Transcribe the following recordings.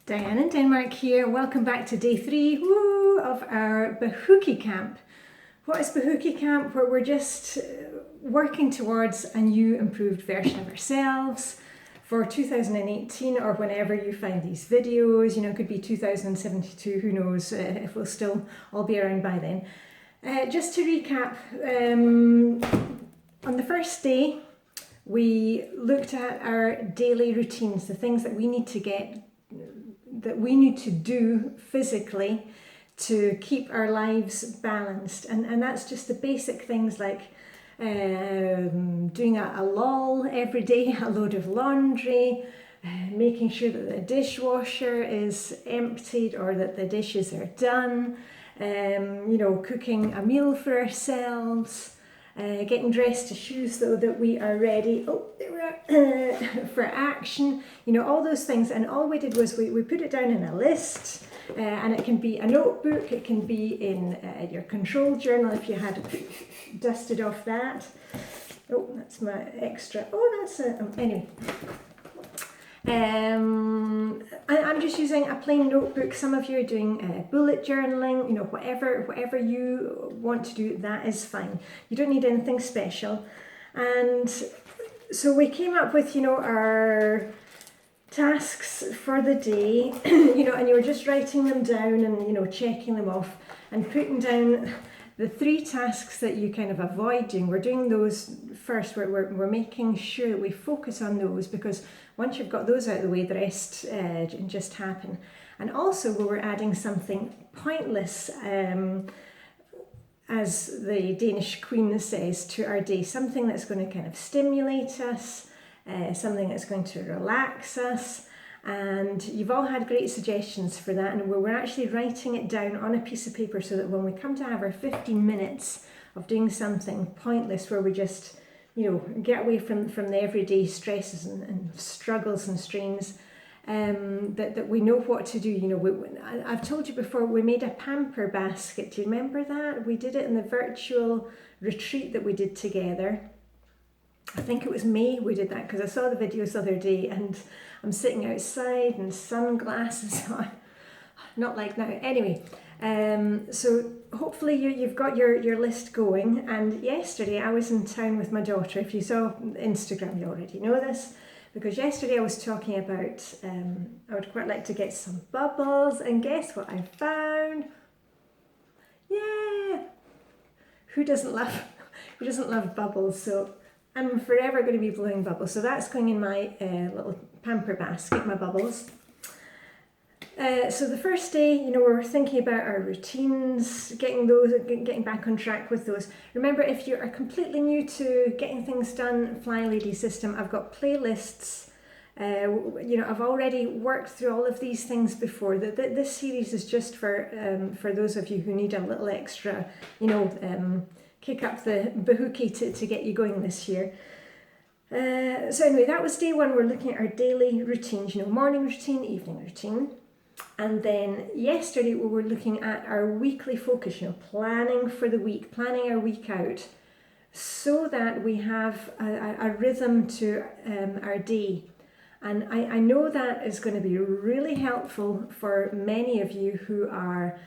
Diane in Denmark here. Welcome back to day 3 of our Bahookie Camp. What is Bahookie Camp? Where we're just working towards a new improved version of ourselves for 2018 or whenever you find these videos. You know, it could be 2072, who knows if we'll still all be around by then. Just to recap, on the first day we looked at our daily routines, the things that we need to do physically to keep our lives balanced, and that's just the basic things like doing a lull every day, a load of laundry, making sure that the dishwasher is emptied or that the dishes are done, you know, cooking a meal for ourselves, getting dressed to shoes so that we are ready for action, you know, all those things. And all we did was we put it down in a list, and it can be a notebook, it can be in your control journal if you had dusted off that. Oh, that's my extra. Oh, that's anyway. I'm just using a plain notebook. Some of you are doing bullet journaling, you know, whatever you want to do, that is fine. You don't need anything special. And so we came up with, you know, our tasks for the day, you know, and you were just writing them down and, you know, checking them off and putting down the 3 tasks that you kind of avoid doing. We're doing those first. We're making sure that we focus on those, because once you've got those out of the way, the rest just happen. And also we were adding something pointless, as the Danish Queen says, to our day, something that's going to kind of stimulate us, something that's going to relax us. And you've all had great suggestions for that, and we're actually writing it down on a piece of paper so that when we come to have our 15 minutes of doing something pointless, where we just, you know, get away from the everyday stresses and struggles and strains, that we know what to do. You know, I've told you before, we made a pamper basket. Do you remember that? We did it in the virtual retreat that we did together. I think it was May we did that, because I saw the videos the other day and I'm sitting outside and sunglasses on. Not like now. Anyway, so hopefully you've got your list going. And yesterday I was in town with my daughter. If you saw Instagram, you already know this, because yesterday I was talking about I would quite like to get some bubbles, and guess what I found? Yeah! Who doesn't love bubbles? So I'm forever going to be blowing bubbles. So that's going in my little pamper basket, my bubbles. So the first day, you know, we're thinking about our routines, getting back on track with those. Remember, if you are completely new to getting things done, Flylady system, I've got playlists. You know, I've already worked through all of these things before. This series is just for those of you who need a little extra, you know, kick up the bahookie to get you going this year. So anyway, that was day 1. We're looking at our daily routines, you know, morning routine, evening routine. And then yesterday we were looking at our weekly focus, you know, planning for the week, planning our week out, so that we have a rhythm to our day. And I know that is going to be really helpful for many of you who are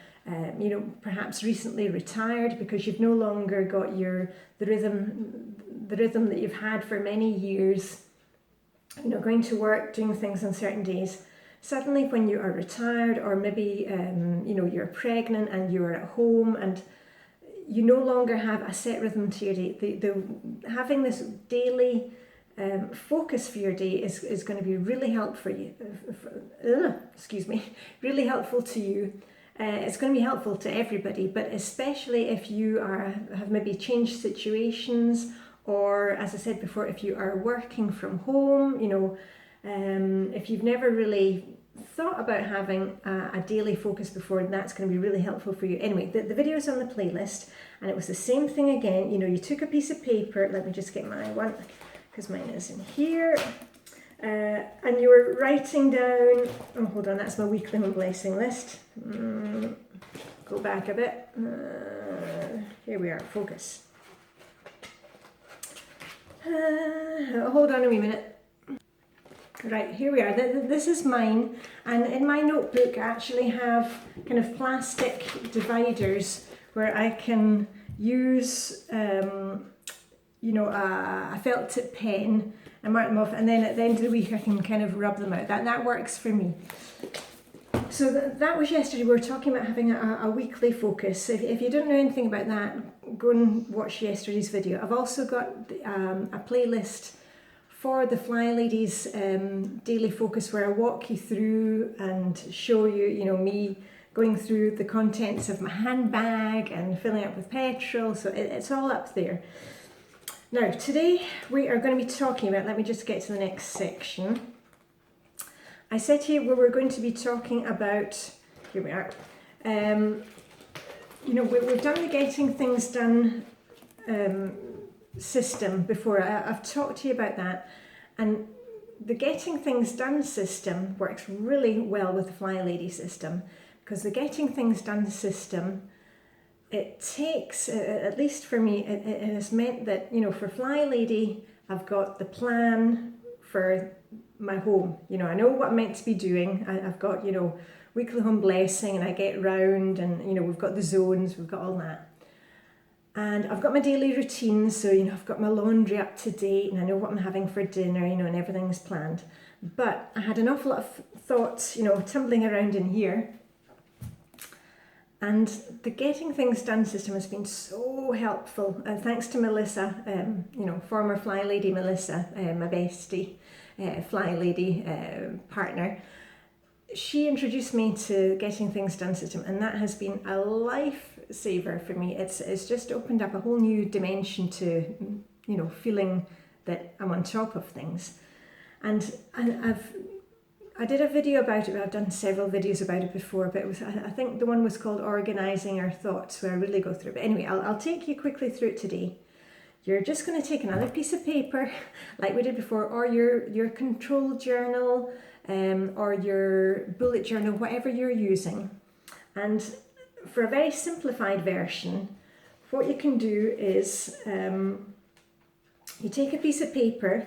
you know, perhaps recently retired, because you've no longer got the rhythm that you've had for many years, you know, going to work, doing things on certain days. Suddenly when you are retired, or maybe you know, you're pregnant and you're at home and you no longer have a set rhythm to your day, having this daily focus for your day is going to be really helpful for you. Really helpful to you. It's going to be helpful to everybody, but especially if you have maybe changed situations, or, as I said before, if you are working from home, you know, if you've never really thought about having a daily focus before, that's going to be really helpful for you. Anyway, the video is on the playlist, and it was the same thing again. You know, you took a piece of paper. Let me just get my one, because mine is in here. And you were writing down, oh, hold on, that's my weekly home blessing list. Go back a bit. Here we are, focus. Hold on a wee minute. Right, here we are. This is mine, and in my notebook I actually have kind of plastic dividers where I can use, you know, a felt tip pen and mark them off, and then at the end of the week I can kind of rub them out. That works for me. So that was yesterday. We were talking about having a weekly focus. If you don't know anything about that, go and watch yesterday's video. I've also got a playlist for the Flylady's daily focus where I walk you through and show you, you know, me going through the contents of my handbag and filling up with petrol. So it's all up there. Now, today we are going to be talking about, let me just get to the next section. I said to you we were going to be talking about, here we are, you know, we've done the getting things done system before. I've talked to you about that, and the getting things done system works really well with the Flylady system, because the getting things done system, it takes, at least for me, it has meant that, you know, for Flylady, I've got the plan for my home. You know, I know what I'm meant to be doing. I've got, you know, weekly home blessing, and I get round, and, you know, we've got the zones, we've got all that. And I've got my daily routine, so, you know, I've got my laundry up to date, and I know what I'm having for dinner, you know, and everything's planned. But I had an awful lot of thoughts, you know, tumbling around in here. And the getting things done system has been so helpful. Thanks to Melissa, you know, former Flylady Melissa, my bestie, Flylady partner. She introduced me to getting things done system, and that has been a lifesaver for me. It's just opened up a whole new dimension to, you know, feeling that I'm on top of things. And I did a video about it. I've done several videos about it before, but it was, I think the one was called Organizing Our Thoughts, where I really go through it. But anyway, I'll take you quickly through it today. You're just going to take another piece of paper, like we did before, or your control journal, or your bullet journal, whatever you're using. And for a very simplified version, what you can do is you take a piece of paper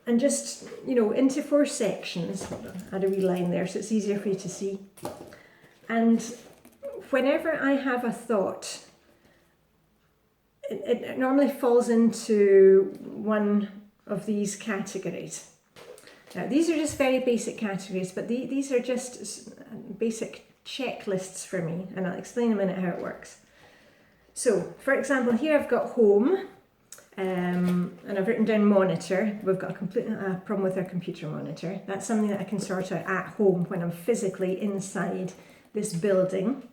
and just, you know, into 4 sections. Hold on, I had a wee line there so it's easier for you to see. And whenever I have a thought, it normally falls into one of these categories. Now, these are just very basic categories, but these are just basic checklists for me, and I'll explain in a minute how it works. So, for example, here I've got home, and I've written down monitor. We've got a problem with our computer monitor. That's something that I can sort out at home when I'm physically inside this building.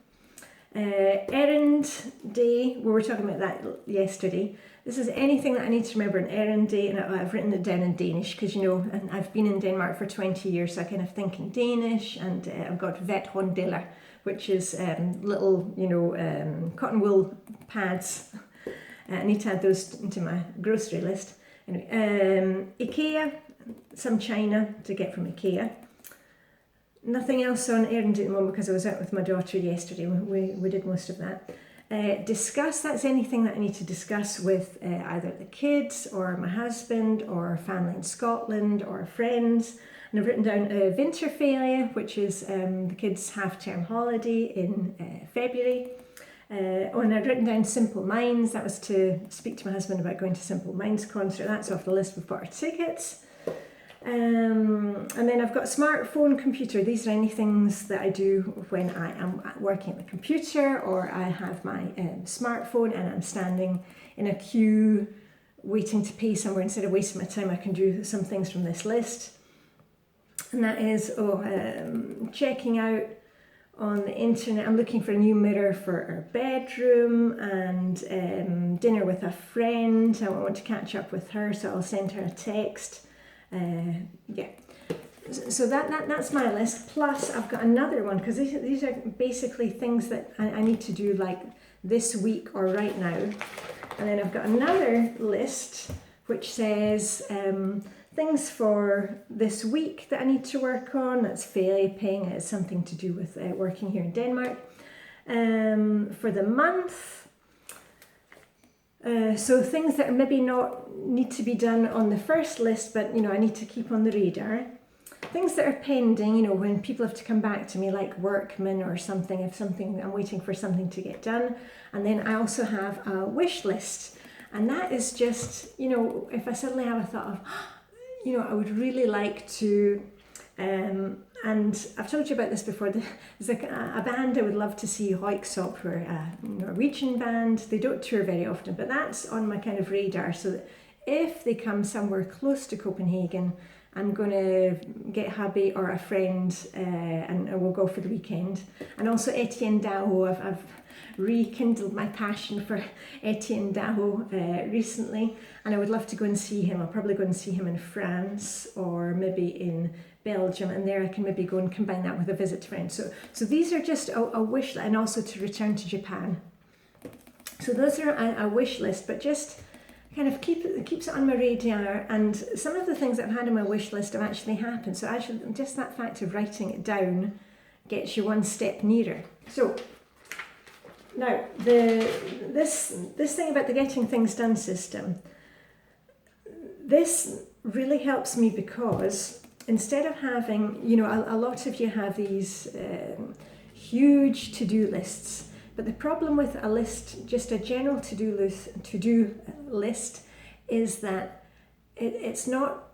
Errand day, we were talking about that yesterday. This is anything that I need to remember an errand day, and I've written it down in Danish because, you know, and I've been in Denmark for 20 years, so I kind of think in Danish, and I've got vethåndiller, which is little, you know, cotton wool pads. I need to add those into my grocery list. Anyway, IKEA, some china to get from IKEA. Nothing else on errand at the moment because I was out with my daughter yesterday. We did most of that. Discuss, that's anything that I need to discuss with either the kids or my husband or family in Scotland or friends. And I've written down Vinterferie, which is the kids' half-term holiday in February. And I'd written down Simple Minds. That was to speak to my husband about going to Simple Minds concert. That's off the list. We've got our tickets. And then I've got smartphone, computer. These are any things that I do when I am working at the computer, or I have my smartphone and I'm standing in a queue waiting to pay somewhere. Instead of wasting my time, I can do some things from this list. And that is checking out on the internet. I'm looking for a new mirror for our bedroom, and dinner with a friend. I want to catch up with her, so I'll send her a text. Yeah, so that's my list. Plus I've got another one, because these are basically things that I need to do like this week or right now. And then I've got another list which says things for this week that I need to work on. That's vaping. It's something to do with working here in Denmark. For the month, So things that maybe not need to be done on the first list, but I need to keep on the radar. Things that are pending, when people have to come back to me, like workmen or something, if I'm waiting for something to get done. And then I also have a wish list. And that is just, if I suddenly have a thought of, I would really like to, and I've told you about this before, there's a band I would love to see, Hoiksop, who are a Norwegian band. They don't tour very often, but that's on my kind of radar, so that if they come somewhere close to Copenhagen, I'm going to get hubby or a friend and we'll go for the weekend. And also Etienne Dao, I've rekindled my passion for Etienne Dao recently, and I would love to go and see him. I'll probably go and see him in France or maybe in Belgium, and there I can maybe go and combine that with a visit to friends. So these are just a wish, and also to return to Japan. So those are a wish list, but just kind of keeps it on my radar, and some of the things that I've had on my wish list have actually happened. So actually, just that fact of writing it down gets you one step nearer. So now this thing about the getting things done system, this really helps me because instead of having, a lot of you have these huge to-do lists. But the problem with a list, just a general to-do list, is that it's not,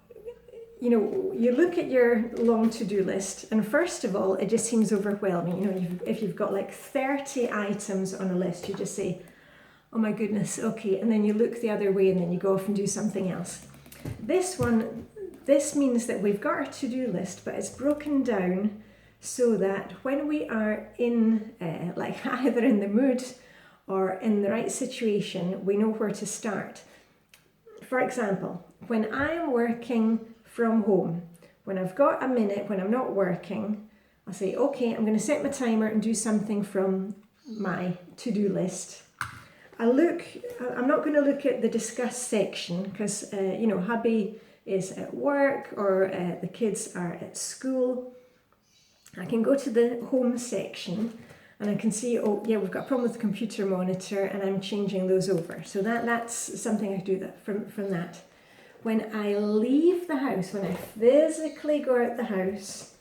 you look at your long to-do list, and first of all, it just seems overwhelming. If you've got like 30 items on a list, you just say, oh my goodness, okay, and then you look the other way and then you go off and do something else. This means that we've got our to-do list, but it's broken down so that when we are in, either in the mood or in the right situation, we know where to start. For example, when I'm working from home, when I've got a minute, when I'm not working, I'll say, okay, I'm going to set my timer and do something from my to-do list. I'm not going to look at the discuss section because, hubby is at work or the kids are at school. I can go to the home section and I can see, oh yeah, we've got a problem with the computer monitor, and I'm changing those over. So that's something I do that from that. When I leave the house, when I physically go out the house,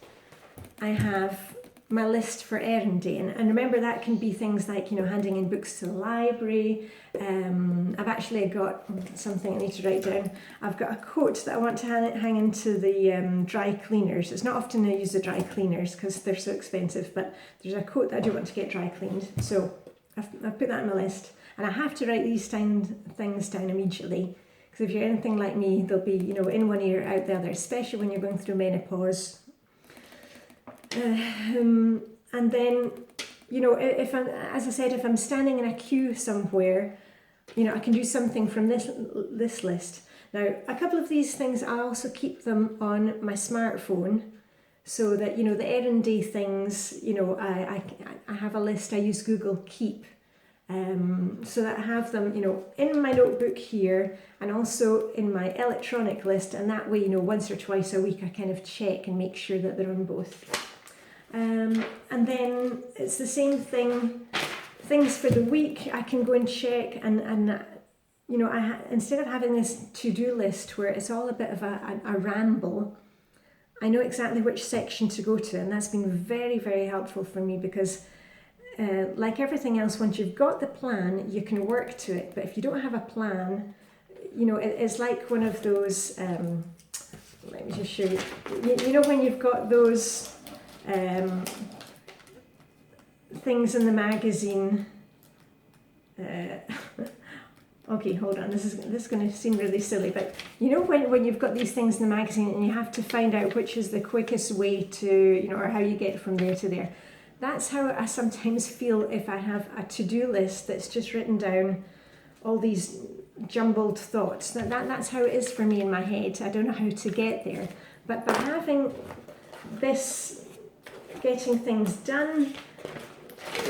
I have my list for errand day. And remember, that can be things like, handing in books to the library. I've actually got something I need to write down. I've got a coat that I want to hang into the dry cleaners. It's not often I use the dry cleaners because they're so expensive, but there's a coat that I do want to get dry cleaned. So I've put that on my list. And I have to write these things down immediately, because if you're anything like me, they'll be, in one ear, out the other, especially when you're going through menopause. And then, if I'm standing in a queue somewhere, I can do something from this list. Now, a couple of these things, I also keep them on my smartphone, so that, the errand day things, I have a list. I use Google Keep, so that I have them, in my notebook here, and also in my electronic list, and that way, once or twice a week, I kind of check and make sure that they're on both. And then it's the same thing, things for the week, I can go and check, and instead of having this to-do list where it's all a bit of a ramble, I know exactly which section to go to, and that's been very, very helpful for me because like everything else, once you've got the plan, you can work to it, but if you don't have a plan, it's like one of those, let me just show you, when you've got those things in the magazine. Okay, hold on. This is going to seem really silly, but when you've got these things in the magazine and you have to find out which is the quickest way to, or how you get from there to there. That's how I sometimes feel if I have a to-do list that's just written down all these jumbled thoughts. That's how it is for me in my head. I don't know how to get there, but by having this getting things done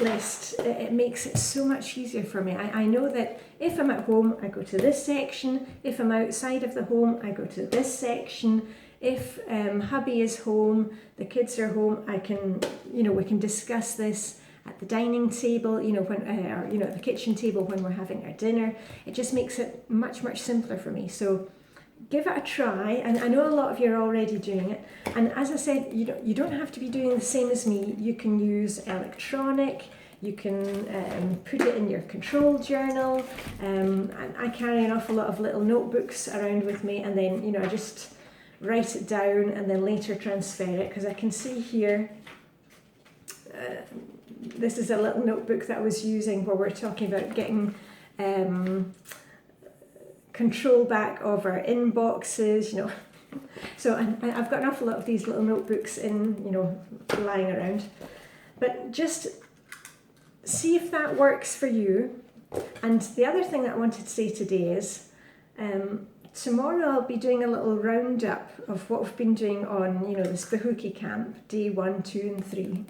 list, it makes it so much easier for me. I know that if I'm at home, I go to this section. If I'm outside of the home, I go to this section. If hubby is home, the kids are home, I can, we can discuss this, at the dining table, you know, when, or, you know, at the kitchen table when we're having our dinner. It just makes it much, much simpler for me. So give it a try, and I know a lot of you are already doing it. And as I said, you don't have to be doing the same as me. You can use electronic, you can put it in your control journal. And I carry an awful lot of little notebooks around with me, and then, you know, I just write it down and then later transfer it, because I can see here, this is a little notebook that I was using where we're talking about getting control back of our inboxes, you know. So I've got an awful lot of these little notebooks in, you know, lying around. But just see if that works for you. And the other thing that I wanted to say today is, tomorrow I'll be doing a little roundup of what we've been doing on, you know, this Bahookie Camp, day 1, 2 and 3.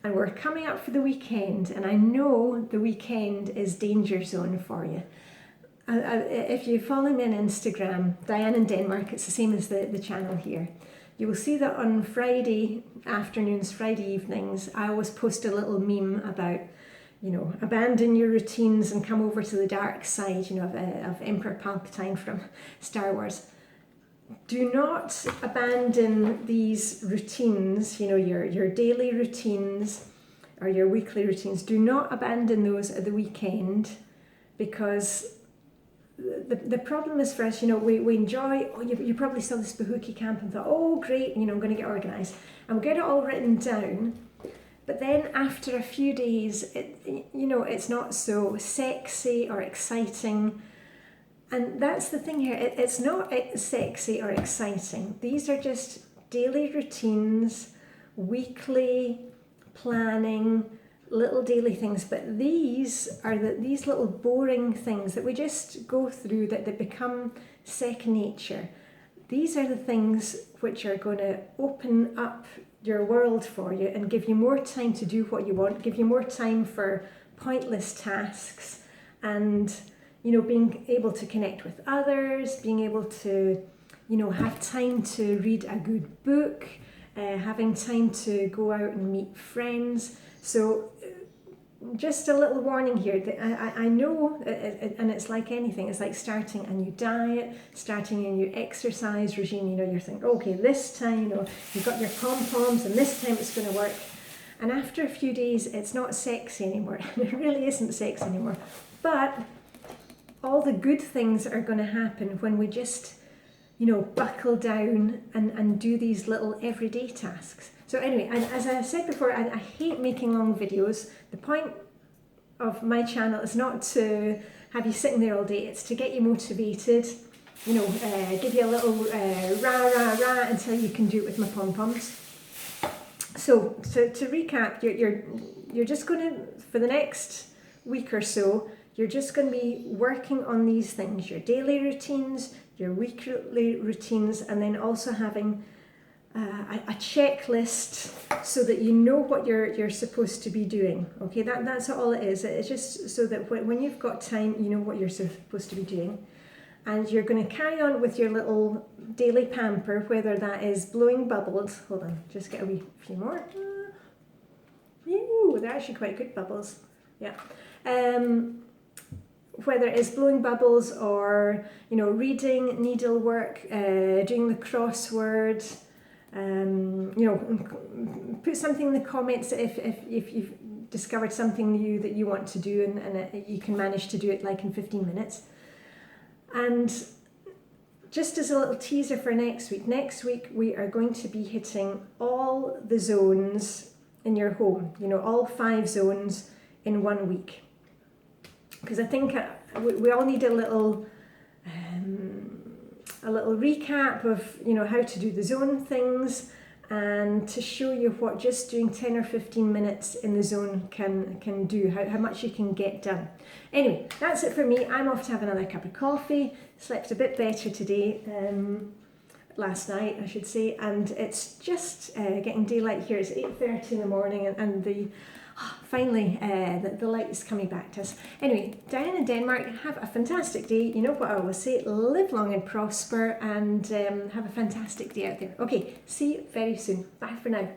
And we're coming up for the weekend, and I know the weekend is danger zone for you. If you follow me on Instagram, Diane in Denmark, it's the same as the channel here. You will see that on Friday afternoons, Friday evenings, I always post a little meme about, you know, abandon your routines and come over to the dark side, you know, of Emperor Palpatine from Star Wars. Do not abandon these routines, you know, your daily routines or your weekly routines. Do not abandon those at the weekend, because the problem is for us, you know, we enjoy, oh, you probably saw this Bahookie Camp and thought, oh great, you know, I'm going to get organised. And we'll get it all written down. But then after a few days, you know, it's not so sexy or exciting. And that's the thing here, it's not sexy or exciting. These are just daily routines, weekly planning, little daily things. But these are these little boring things that we just go through, that they become second nature. These are the things which are going to open up your world for you and give you more time to do what you want, give you more time for pointless tasks, and, you know, being able to connect with others, being able to, you know, have time to read a good book, having time to go out and meet friends. So just a little warning here, that I know, and it's like anything, it's like starting a new diet, starting a new exercise regime. You know, you're thinking, okay, this time, you know, you've got your pom-poms and this time it's going to work. And after a few days, it's not sexy anymore. It really isn't sexy anymore. But all the good things are going to happen when we just, you know, buckle down and do these little everyday tasks. So anyway, and as I said before, I hate making long videos. The point of my channel is not to have you sitting there all day. It's to get you motivated, you know, give you a little rah, rah, rah until you can do it with my pom-poms. So to recap, you're just going to, for the next week or so, you're just going to be working on these things, your daily routines, your weekly routines, and then also having a checklist so that you know what you're supposed to be doing. Okay, that's all it is. It's just so that when you've got time, you know what you're supposed to be doing. And you're going to carry on with your little daily pamper, whether that is blowing bubbles. Hold on, just get a few more. Ooh, they're actually quite good bubbles. Yeah. Whether it's blowing bubbles or, you know, reading, needlework, doing the crossword. You know, put something in the comments if you've discovered something new that you want to do, and you can manage to do it like in 15 minutes. And just as a little teaser for next week we are going to be hitting all the zones in your home, you know, all 5 zones in 1 week. Because I think we all need a little recap of, you know, how to do the zone things, and to show you what just doing 10 or 15 minutes in the zone can do, how much you can get done. Anyway, that's it for me. I'm off to have another cup of coffee. Slept a bit better today, last night I should say, and it's just getting daylight here. It's 8:30 in the morning, and finally the light is coming back to us. Anyway, Diane in Denmark, have a fantastic day. You know what I always say, live long and prosper, and have a fantastic day out there. Okay, see you very soon. Bye for now.